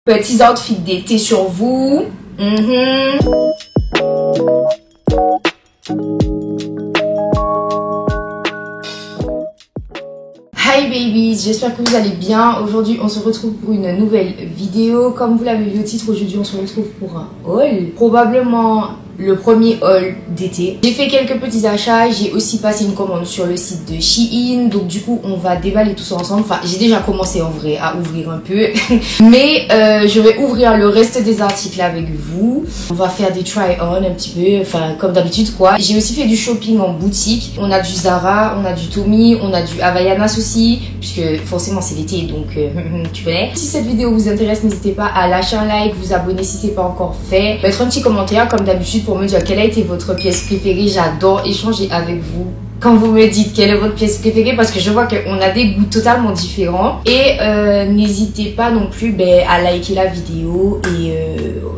Petits outfits d'été sur vous. Hi babies, j'espère que vous allez bien. Aujourd'hui on se retrouve pour une nouvelle vidéo. Comme vous l'avez vu au titre, aujourd'hui on se retrouve pour un haul. Probablement le premier haul d'été. J'ai fait quelques petits achats, j'ai aussi passé une commande sur le site de Shein. Donc du coup on va déballer tout ça ensemble. Enfin j'ai déjà commencé en vrai à ouvrir un peu. Mais je vais ouvrir le reste des articles avec vous. On va faire des try-on un petit peu, enfin comme d'habitude quoi. J'ai aussi fait du shopping en boutique. On a du Zara, on a du Tommy, on a du Havaianas aussi. Puisque forcément c'est l'été donc tu connais. Si cette vidéo vous intéresse, n'hésitez pas à lâcher un like, vous abonner si c'est pas encore fait. Mettre un petit commentaire comme d'habitude pour me dire quelle a été votre pièce préférée. J'adore échanger avec vous quand vous me dites quelle est votre pièce préférée parce que je vois qu'on a des goûts totalement différents. Et n'hésitez pas non plus à liker la vidéo et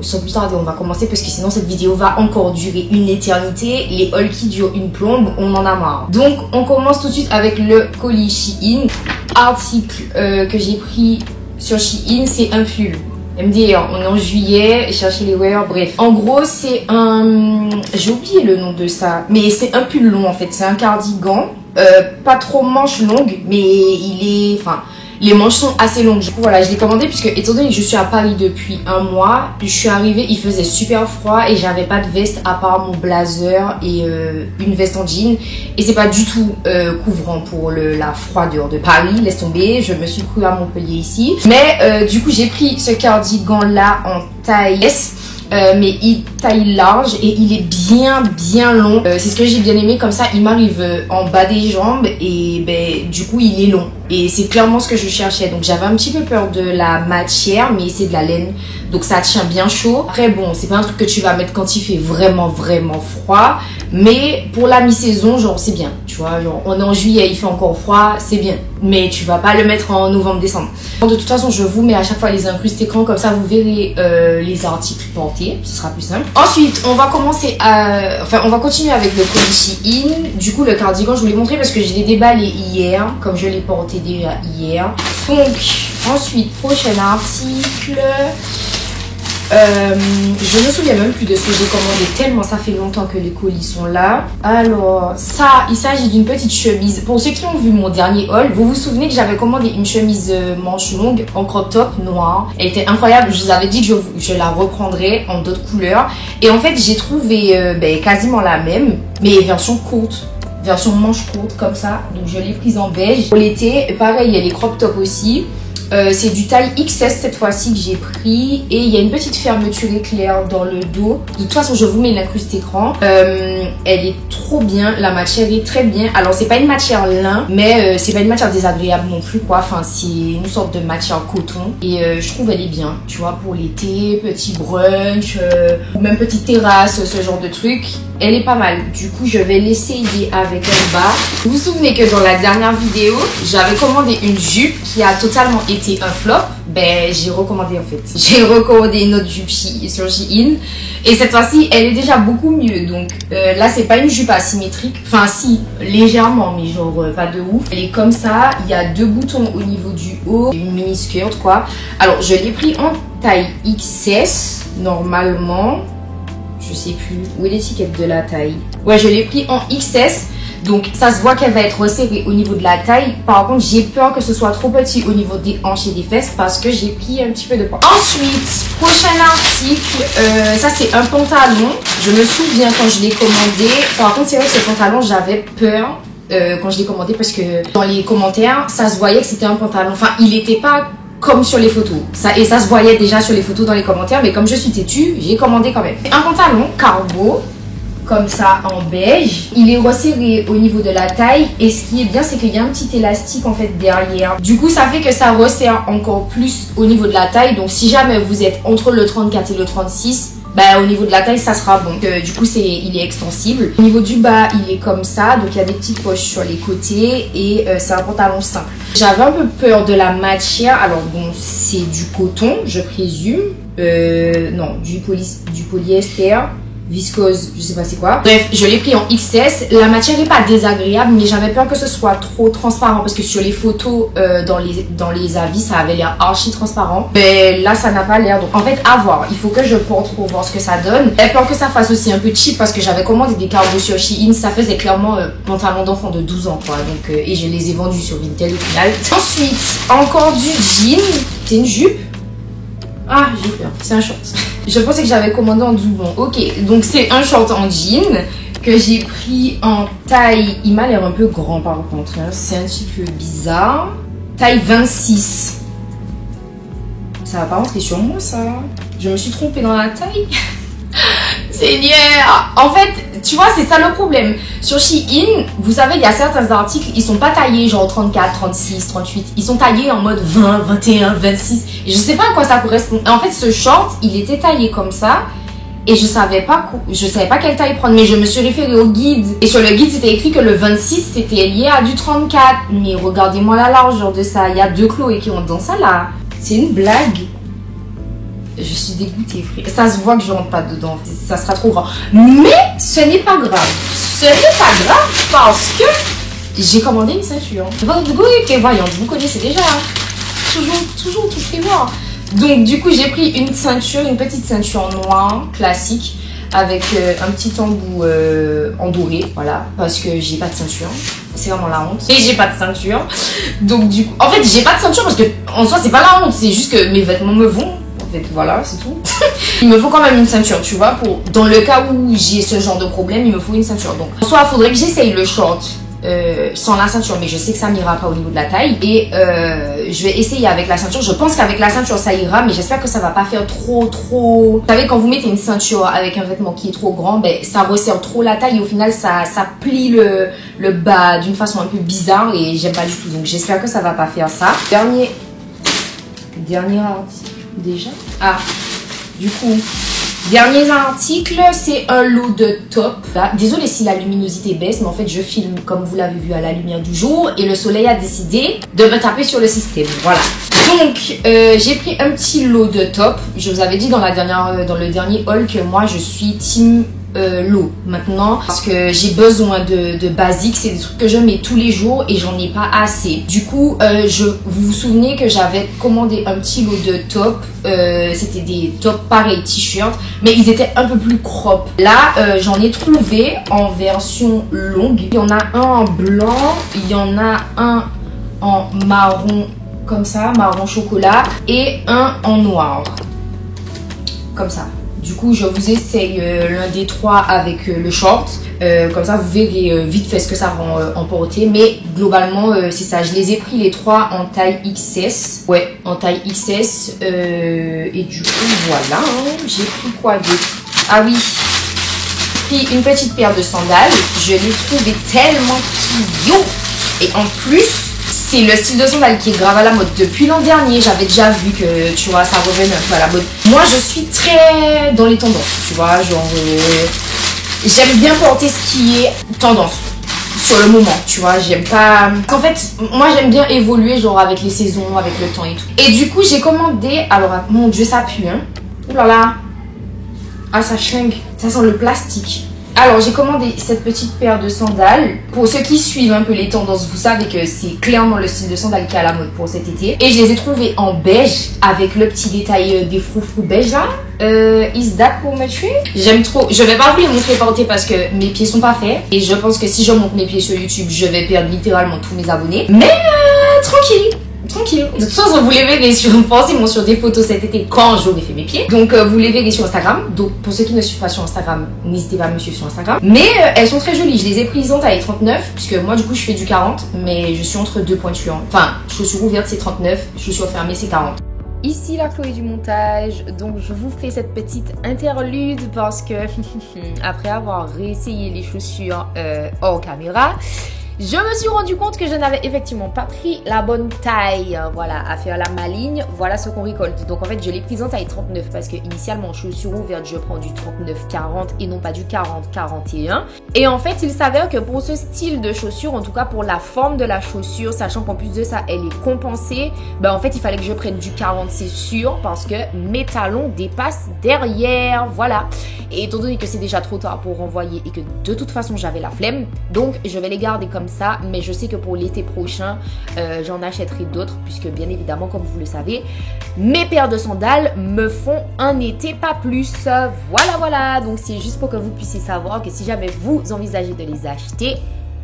sans plus tarder on va commencer parce que sinon cette vidéo va encore durer une éternité. Les hauls qui durent une plombe, on en a marre. Donc on commence tout de suite avec le colis Shein. Article que j'ai pris sur Shein, c'est un pull. MDR, on est en juillet, chercher les wear, bref. En gros, c'est un... J'ai oublié le nom de ça, mais c'est un pull long en fait, c'est un cardigan. Pas trop manches longues, mais il est... Enfin, les manches sont assez longues. Du coup, voilà, je l'ai commandé puisque, étant donné que je suis à Paris depuis un mois, je suis arrivée, il faisait super froid et j'avais pas de veste à part mon blazer et une veste en jean. Et c'est pas du tout couvrant pour la froideur de Paris. Laisse tomber, je me suis crue à Montpellier ici. Mais du coup, j'ai pris ce cardigan là en taille S. Mais il taille large et il est bien long. C'est ce que j'ai bien aimé, comme ça il m'arrive en bas des jambes et du coup il est long. Et c'est clairement ce que je cherchais. Donc j'avais un petit peu peur de la matière, mais c'est de la laine. Donc ça tient bien chaud. Après bon, c'est pas un truc que tu vas mettre quand il fait vraiment froid. Mais pour la mi-saison, genre c'est bien. Tu vois, genre on est en juillet, il fait encore froid, c'est bien. Mais tu vas pas le mettre en novembre-décembre. De toute façon, je vous mets à chaque fois les incrustes écran. Comme ça vous verrez les articles portés. Ce sera plus simple. Ensuite, on va commencer à... Enfin, on va continuer avec le colis Shein. Du coup, le cardigan, je vous l'ai montré parce que je l'ai déballé hier. Comme je l'ai porté déjà hier. Donc, ensuite, prochain article... je me souviens même plus de ce que j'ai commandé tellement ça fait longtemps que les colis sont là. Alors ça, il s'agit d'une petite chemise. Pour ceux qui ont vu mon dernier haul, vous vous souvenez que j'avais commandé une chemise manche longue en crop top noir. Elle était incroyable, je vous avais dit que je la reprendrais en d'autres couleurs. Et en fait j'ai trouvé quasiment la même, mais version courte. Version manche courte comme ça. Donc je l'ai prise en beige. Pour l'été, pareil, il y a les crop top aussi. C'est du taille XS cette fois-ci que j'ai pris et il y a une petite fermeture éclair dans le dos. De toute façon, je vous mets l'incruste écran. Elle est trop bien, la matière est très bien. Alors c'est pas une matière lin, mais c'est pas une matière désagréable non plus quoi. Enfin c'est une sorte de matière coton et je trouve elle est bien. Tu vois, pour l'été, petit brunch ou même petite terrasse, ce genre de truc. Elle est pas mal. Du coup, je vais l'essayer avec un bas. Vous vous souvenez que dans la dernière vidéo, j'avais commandé une jupe qui a totalement été un flop. J'ai recommandé en fait. J'ai recommandé une autre jupe sur Shein. Et cette fois-ci, elle est déjà beaucoup mieux. Donc là, c'est pas une jupe asymétrique. Enfin si, légèrement, mais genre pas de ouf. Elle est comme ça. Il y a deux boutons au niveau du haut. Une mini skirt quoi. Alors, je l'ai pris en taille XS normalement. Je sais plus où est l'étiquette de la taille. Ouais, je l'ai pris en XS. Donc ça se voit qu'elle va être resserrée au niveau de la taille. Par contre, j'ai peur que ce soit trop petit au niveau des hanches et des fesses parce que j'ai pris un petit peu de poids. Ensuite, prochain article, ça c'est un pantalon. Je me souviens quand je l'ai commandé. Par contre, c'est vrai que ce pantalon, j'avais peur quand je l'ai commandé parce que dans les commentaires, ça se voyait que c'était un pantalon. Enfin, il n'était pas comme sur les photos. Et ça se voyait déjà sur les photos dans les commentaires, mais comme je suis têtue, j'ai commandé quand même. Un pantalon cargo, comme ça en beige. Il est resserré au niveau de la taille et ce qui est bien, c'est qu'il y a un petit élastique en fait derrière. Du coup, ça fait que ça resserre encore plus au niveau de la taille. Donc si jamais vous êtes entre le 34 et le 36, au niveau de la taille ça sera bon. Du coup il est extensible. Au niveau du bas il est comme ça, donc il y a des petites poches sur les côtés et c'est un pantalon simple. J'avais un peu peur de la matière. Alors bon, c'est du coton je présume, non, du polyester. viscose, je sais pas c'est quoi. Bref, je l'ai pris en XS. La matière est pas désagréable, mais j'avais peur que ce soit trop transparent parce que sur les photos, dans les avis, ça avait l'air archi transparent. Mais là, ça n'a pas l'air. Donc, en fait, à voir. Il faut que je porte pour voir ce que ça donne. J'avais peur que ça fasse aussi un peu cheap parce que j'avais commandé des cargos sur Shein. Ça faisait clairement pantalon d'enfant de 12 ans, quoi. Donc, et je les ai vendus sur Vinted au final. Ensuite, encore du jean. C'est une jupe. Ah, j'ai peur. C'est un short. Je pensais que j'avais commandé en doublon. Ok, donc c'est un short en jean que j'ai pris en taille. Il m'a l'air un peu grand par contre. Hein. C'est un petit peu bizarre. Taille 26. Ça va pas rentrer sur moi ça. Je me suis trompée dans la taille. Seigneur. En fait, tu vois, c'est ça le problème. Sur Shein, vous savez, il y a certains articles, ils sont pas taillés genre 34, 36, 38. Ils sont taillés en mode 20, 21, 26. Et je sais pas à quoi ça correspond. En fait, ce short, il était taillé comme ça. Et je savais pas quelle taille prendre. Mais je me suis référée au guide. Et sur le guide, c'était écrit que le 26, c'était lié à du 34. Mais regardez-moi la largeur de ça. Il y a 2 Chloé qui ont dans ça là. C'est une blague. Je suis dégoûtée, frère. Ça se voit que je rentre pas dedans. Ça sera trop grand. Mais ce n'est pas grave. Ce n'est pas grave parce que j'ai commandé une ceinture. Votre goût est prévoyante. Vous connaissez déjà. Hein. Toujours tout prévoir. Donc, du coup, j'ai pris une ceinture, une petite ceinture noire, classique, avec un petit embout en doré. Voilà. Parce que j'ai pas de ceinture. C'est vraiment la honte. Et j'ai pas de ceinture. Donc, du coup, en fait, j'ai pas de ceinture parce que en soi, c'est pas la honte. C'est juste que mes vêtements me vont. En fait, voilà, c'est tout. Il me faut quand même une ceinture, tu vois, dans le cas où j'ai ce genre de problème, il me faut une ceinture. Donc, soit il faudrait que j'essaye le short sans la ceinture, mais je sais que ça m'ira pas au niveau de la taille. Et je vais essayer avec la ceinture. Je pense qu'avec la ceinture, ça ira, mais j'espère que ça va pas faire trop... Vous savez, quand vous mettez une ceinture avec un vêtement qui est trop grand, ben, ça resserre trop la taille et au final, ça plie le bas d'une façon un peu bizarre et j'aime pas du tout. Donc, j'espère que ça va pas faire ça. Dernier article. Déjà. Ah, du coup, dernier article, c'est un lot de top. Désolée si la luminosité baisse, mais en fait, je filme comme vous l'avez vu à la lumière du jour et le soleil a décidé de me taper sur le système. Voilà. Donc, j'ai pris un petit lot de top. Je vous avais dit dans le dernier haul que moi, je suis team l'eau maintenant parce que j'ai besoin de basiques, c'est des trucs que je mets tous les jours et j'en ai pas assez. Du coup, vous vous souvenez que j'avais commandé un petit lot de tops, c'était des tops pareils t-shirt, mais ils étaient un peu plus crop. Là, j'en ai trouvé en version longue. Il y en a un en blanc, il y en a un en marron comme ça, marron chocolat, et un en noir comme ça. Du coup, je vous essaye l'un des 3 avec le short. Comme ça, vous verrez vite fait ce que ça rend en portée. Mais globalement, c'est ça. Je les ai pris les 3 en taille XS. Ouais, en taille XS. Et du coup, voilà. Hein. J'ai pris quoi d'autre? Ah oui. J'ai pris une petite paire de sandales. Je l'ai trouvé tellement cute. Et en plus... c'est le style de sandales qui est grave à la mode. Depuis l'an dernier, j'avais déjà vu que, tu vois, ça revenait un peu à la mode. Moi, je suis très dans les tendances, tu vois, genre... j'aime bien porter ce qui est tendance sur le moment, tu vois, j'aime pas... En fait, moi, j'aime bien évoluer, genre, avec les saisons, avec le temps et tout. Et du coup, j'ai commandé... Alors, mon Dieu, ça pue, hein. Ouh là là. Ah, ça chingue. Ça sent le plastique. Alors, j'ai commandé cette petite paire de sandales. Pour ceux qui suivent un peu les tendances, vous savez que c'est clairement le style de sandales qui est à la mode pour cet été. Et je les ai trouvées en beige, avec le petit détail des froufrous beige là. Is that pour me tuer? J'aime trop. Je vais pas vous les montrer porter parce que mes pieds sont pas faits. Et je pense que si je montre mes pieds sur YouTube, je vais perdre littéralement tous mes abonnés. Mais tranquille. Tranquille. De toute façon, vous les verrez forcément sur des photos cet été quand j'aurai fait mes pieds. Donc, vous les verrez sur Instagram. Donc, pour ceux qui ne suivent pas sur Instagram, n'hésitez pas à me suivre sur Instagram. Mais elles sont très jolies. Je les ai prises en taille 39, puisque moi, du coup, je fais du 40, mais je suis entre 2 pointures. Enfin, chaussures ouvertes, c'est 39, chaussures fermées, c'est 40. Ici la Chloé du montage, donc je vous fais cette petite interlude parce que après avoir réessayé les chaussures hors caméra, Je me suis rendu compte que je n'avais effectivement pas pris la bonne taille, voilà, à faire la maligne, voilà ce qu'on récolte. Donc en fait, je l'ai prise en taille 39 parce que initialement, chaussures ouvertes, je prends du 39-40 et non pas du 40-41. Et en fait, il s'avère que pour ce style de chaussure, en tout cas pour la forme de la chaussure, sachant qu'en plus de ça, elle est compensée, ben en fait, il fallait que je prenne du 40, c'est sûr, parce que mes talons dépassent derrière, voilà. Et étant donné que c'est déjà trop tard pour renvoyer et que de toute façon j'avais la flemme, donc je vais les garder comme ça, mais je sais que pour l'été prochain j'en achèterai d'autres puisque bien évidemment comme vous le savez, mes paires de sandales me font un été pas plus. Voilà, donc c'est juste pour que vous puissiez savoir que si jamais vous envisagez de les acheter,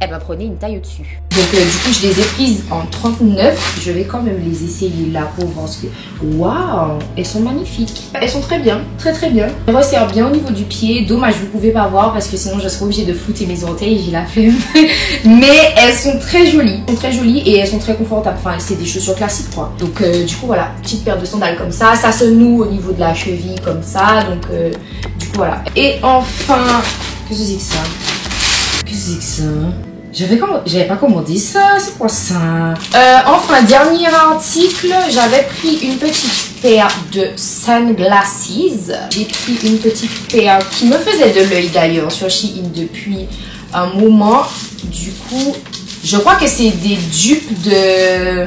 eh ben prenez une taille au-dessus. Donc du coup je les ai prises en 39. Je vais quand même les essayer là pour voir ce que... Waouh, elles sont magnifiques. Elles sont très bien, très bien. Elles resserrent bien au niveau du pied. Dommage vous pouvez pas voir parce que sinon je serais obligée de flouter mes orteils, j'ai la flemme. Mais elles sont très jolies. Elles sont très jolies et elles sont très confortables. Enfin c'est des chaussures classiques quoi. Donc du coup voilà, petite paire de sandales comme ça. Ça se noue au niveau de la cheville comme ça. Donc du coup voilà. Et enfin, qu'est-ce que c'est que ça? Qu'est-ce que c'est que ça? J'avais pas commandé ça, c'est quoi ça? Enfin, dernier article, j'avais pris une petite paire de sunglasses. J'ai pris une petite paire qui me faisait de l'œil d'ailleurs sur Shein depuis un moment. Du coup, je crois que c'est des dupes de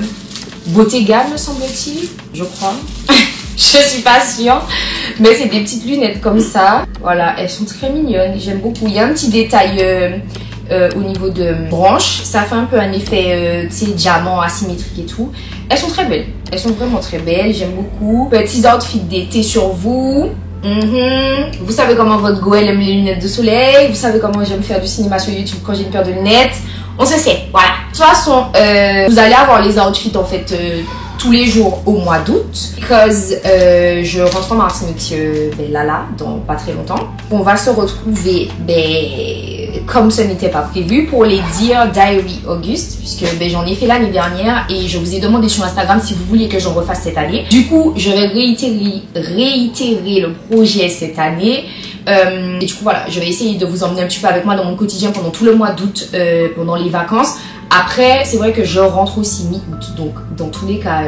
Bottega, me semble-t-il, je crois. Je suis pas sûre, mais c'est des petites lunettes comme ça. Voilà, elles sont très mignonnes, j'aime beaucoup. Il y a un petit détail au niveau de branche, ça fait un peu un effet tu sais, diamant asymétrique et tout. Elles sont très belles, elles sont vraiment très belles, j'aime beaucoup. Petits outfits d'été sur vous. Vous savez comment votre Goël aime les lunettes de soleil, vous savez comment j'aime faire du cinéma sur YouTube quand j'ai une paire de lunettes. On se sait, voilà. De toute façon, vous allez avoir les outfits en fait tous les jours au mois d'août. Parce que je rentre en Martinique là, dans pas très longtemps. On va se retrouver comme ce n'était pas prévu pour les Dear Diary August, puisque j'en ai fait l'année dernière et je vous ai demandé sur Instagram si vous vouliez que j'en refasse cette année. Du coup, je vais réitérer le projet cette année. Et du coup voilà, je vais essayer de vous emmener un petit peu avec moi dans mon quotidien pendant tout le mois d'août, pendant les vacances. Après, c'est vrai que je rentre aussi mi-août, donc dans tous les cas,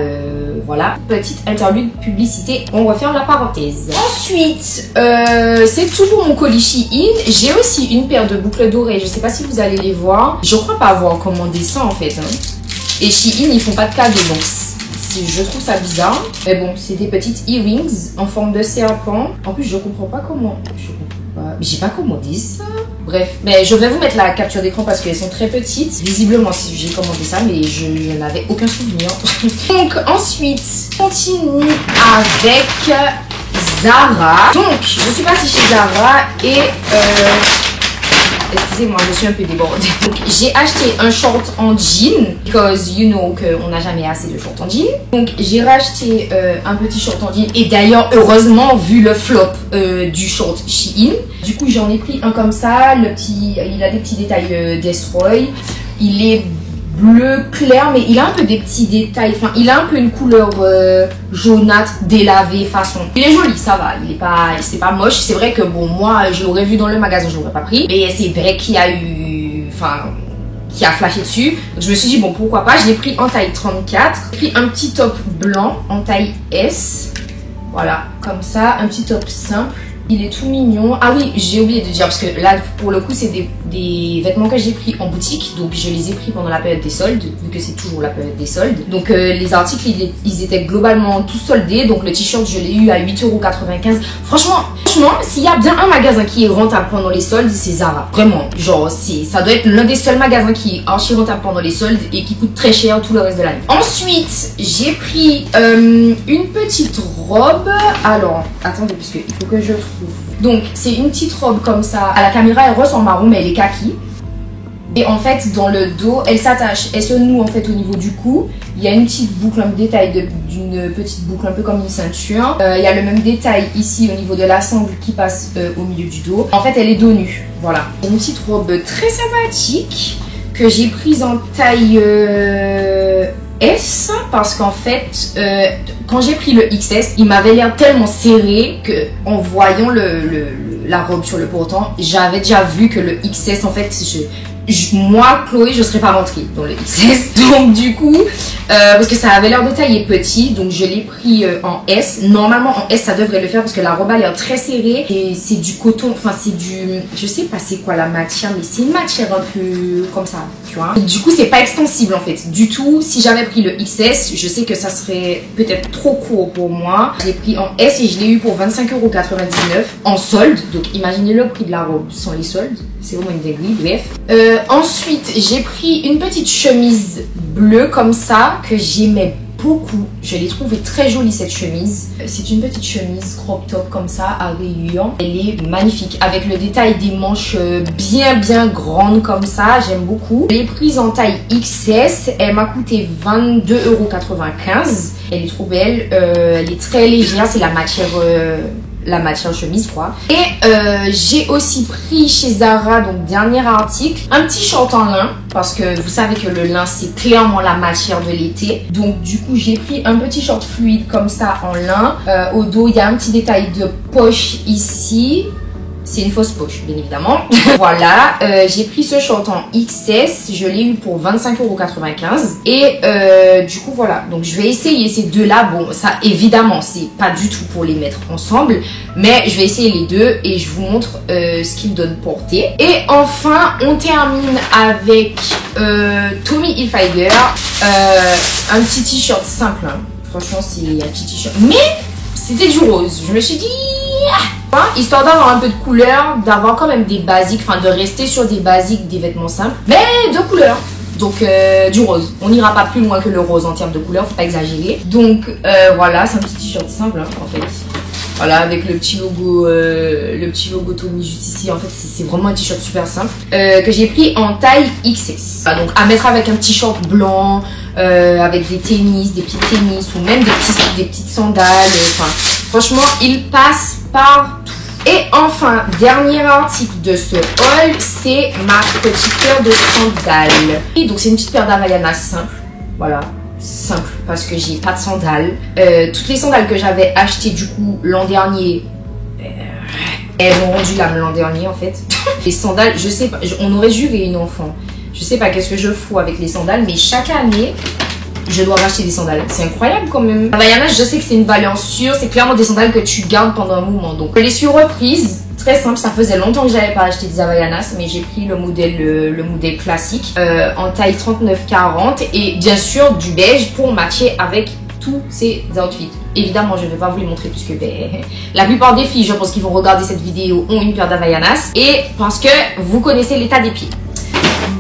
voilà. Petite interlude publicité, on referme la parenthèse. Ensuite, c'est tout pour mon colis Shein. J'ai aussi une paire de boucles d'oreilles, je sais pas si vous allez les voir. Je crois pas avoir commandé ça en fait. Hein. Et Shein, ils font pas de cadeaux, donc je trouve ça bizarre. Mais bon, c'est des petites earrings en forme de serpent. En plus, je comprends pas comment. J'ai pas commandé ça. Bref, mais je vais vous mettre la capture d'écran parce qu'elles sont très petites. Visiblement, si j'ai commandé ça, mais je n'avais aucun souvenir. Donc ensuite, on continue avec Zara. Donc, je suis passée chez Zara et excusez-moi, je suis un peu débordée. Donc, j'ai acheté un short en jean, because you know qu'on n'a jamais assez de shorts en jean. Donc, j'ai racheté un petit short en jean. Et d'ailleurs, heureusement, vu le flop du short Shein, du coup, j'en ai pris un comme ça. Il a des petits détails Destroy. Il est bleu clair, mais il a un peu des petits détails. Enfin, il a un peu une couleur jaunâtre, délavée façon. Il est joli, ça va. C'est pas moche. C'est vrai que bon, moi, je l'aurais vu dans le magasin, je l'aurais pas pris. Mais c'est vrai qu'il y a eu, qui a flashé dessus. Donc, je me suis dit bon, pourquoi pas. Je l'ai pris en taille 34. J'ai pris un petit top blanc en taille S. Voilà, comme ça, un petit top simple. Il est tout mignon. Ah oui, j'ai oublié de dire, parce que là, pour le coup, c'est des vêtements que j'ai pris en boutique. Donc, je les ai pris pendant la période des soldes, vu que c'est toujours la période des soldes. Donc, les articles, ils étaient globalement tous soldés. Donc, le t-shirt, je l'ai eu à 8,95 €. Franchement, s'il y a bien un magasin qui est rentable pendant les soldes, c'est Zara. Vraiment, genre, ça doit être l'un des seuls magasins qui est archi rentable pendant les soldes et qui coûte très cher tout le reste de l'année. Ensuite, j'ai pris une petite robe. Alors, attendez, parce qu'il faut que je trouve. Donc, c'est une petite robe comme ça. À la caméra, elle ressemble marron, mais elle est kaki. Et en fait, dans le dos, elle s'attache. Elle se noue en fait au niveau du cou. Il y a une petite boucle, un détail d'une petite boucle, un peu comme une ceinture. Il y a le même détail ici au niveau de la sangle qui passe au milieu du dos. En fait, elle est dos nue. Voilà. Une petite robe très sympathique que j'ai prise en taille S, parce qu'en fait, quand j'ai pris le XS, il m'avait l'air tellement serré que en voyant la robe sur le portant, j'avais déjà vu que le XS, en fait, moi, Chloé, je serais pas rentrée dans le XS. Donc du coup, parce que ça avait l'air de tailler petit, donc je l'ai pris en S. Normalement en S ça devrait le faire parce que la robe a l'air très serrée et c'est du coton, enfin c'est du, je sais pas c'est quoi la matière, mais c'est une matière un peu comme ça, tu vois. Et du coup c'est pas extensible en fait, du tout. Si j'avais pris le XS, je sais que ça serait peut-être trop court pour moi. Je l'ai pris en S et je l'ai eu pour 25,99 € en solde. Donc imaginez le prix de la robe sans les soldes. C'est vraiment une dinguerie, bref. Ensuite, j'ai pris une petite chemise bleue comme ça, que j'aimais beaucoup. Je l'ai trouvée très jolie cette chemise. C'est une petite chemise crop top comme ça, à rayures. Elle est magnifique, avec le détail des manches bien grandes comme ça, j'aime beaucoup. Je l'ai prise en taille XS, elle m'a coûté 22,95 €. Elle est trop belle, elle est très légère, c'est la matière chemise quoi. Et j'ai aussi pris chez Zara, donc dernier article, un petit short en lin, parce que vous savez que le lin c'est clairement la matière de l'été. Donc du coup j'ai pris un petit short fluide comme ça en lin. Au dos il y a un petit détail de poche ici. C'est une fausse poche, bien évidemment. Voilà, j'ai pris ce short en XS, je l'ai eu pour 25,95 €. Et du coup, voilà. Donc, je vais essayer ces deux-là. Bon, ça, évidemment, c'est pas du tout pour les mettre ensemble. Mais je vais essayer les deux et je vous montre ce qu'ils donnent portée. Et enfin, on termine avec Tommy Hilfiger. Un petit t-shirt simple. Hein. Franchement, c'est un petit t-shirt. Mais c'était du rose. Je me suis dit... histoire d'avoir un peu de couleur, d'avoir quand même des basiques, enfin de rester sur des basiques, des vêtements simples, mais de couleur. Donc du rose. On n'ira pas plus loin que le rose en termes de couleur, faut pas exagérer. Donc voilà, c'est un petit t-shirt simple hein, en fait. Voilà, avec le petit logo Tommy juste ici. En fait, c'est vraiment un t-shirt super simple que j'ai pris en taille XS. Voilà, donc à mettre avec un petit short blanc, avec des tennis, des petits tennis ou même des petites sandales. Enfin, franchement, il passe partout. Et enfin, dernier article de ce haul, c'est ma petite paire de sandales. Et donc c'est une petite paire d'Havaianas simple. Voilà. Simple parce que j'ai pas de sandales. Toutes les sandales que j'avais achetées du coup l'an dernier, elles ont rendu l'âme l'an dernier en fait. Les sandales, je sais pas, on aurait juré une enfant. Je sais pas qu'est-ce que je fous avec les sandales, mais chaque année je dois racheter des sandales. C'est incroyable quand même. Havaianas, je sais que c'est une valeur sûre, c'est clairement des sandales que tu gardes pendant un moment. Donc je les suis reprises. Très simple, ça faisait longtemps que j'avais pas acheté des Havaianas, mais j'ai pris le modèle classique en taille 39-40 et bien sûr du beige pour matcher avec tous ces outfits. Évidemment, je ne vais pas vous les montrer puisque la plupart des filles, je pense qu'ils vont regarder cette vidéo, ont une paire d'Havaianas et parce que vous connaissez l'état des pieds.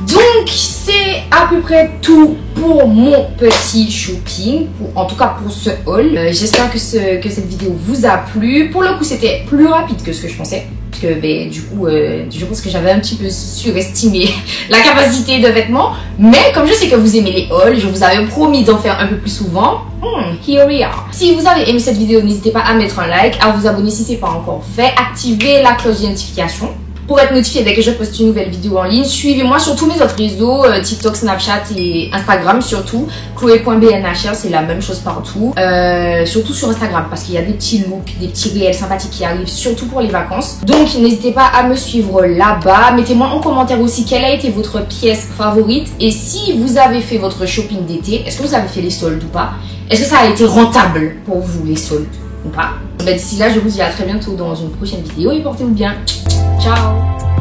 Donc c'est à peu près tout pour mon petit shopping, en tout cas pour ce haul. J'espère que cette vidéo vous a plu. Pour le coup c'était plus rapide que ce que je pensais. Parce que du coup je pense que j'avais un petit peu surestimé la capacité de vêtements. Mais comme je sais que vous aimez les hauls, je vous avais promis d'en faire un peu plus souvent. Here we are. Si vous avez aimé cette vidéo, n'hésitez pas à mettre un like, à vous abonner si ce n'est pas encore fait, activer la cloche de notification pour être notifié dès que je poste une nouvelle vidéo en ligne. Suivez-moi sur tous mes autres réseaux, TikTok, Snapchat et Instagram surtout. Chloé.bnhr, c'est la même chose partout. Surtout sur Instagram parce qu'il y a des petits looks, des petits réels sympathiques qui arrivent surtout pour les vacances. Donc n'hésitez pas à me suivre là-bas. Mettez-moi en commentaire aussi quelle a été votre pièce favorite. Et si vous avez fait votre shopping d'été, est-ce que vous avez fait les soldes ou pas? Est-ce que ça a été rentable pour vous les soldes ou pas? D'ici là, je vous dis à très bientôt dans une prochaine vidéo et portez-vous bien. Ciao!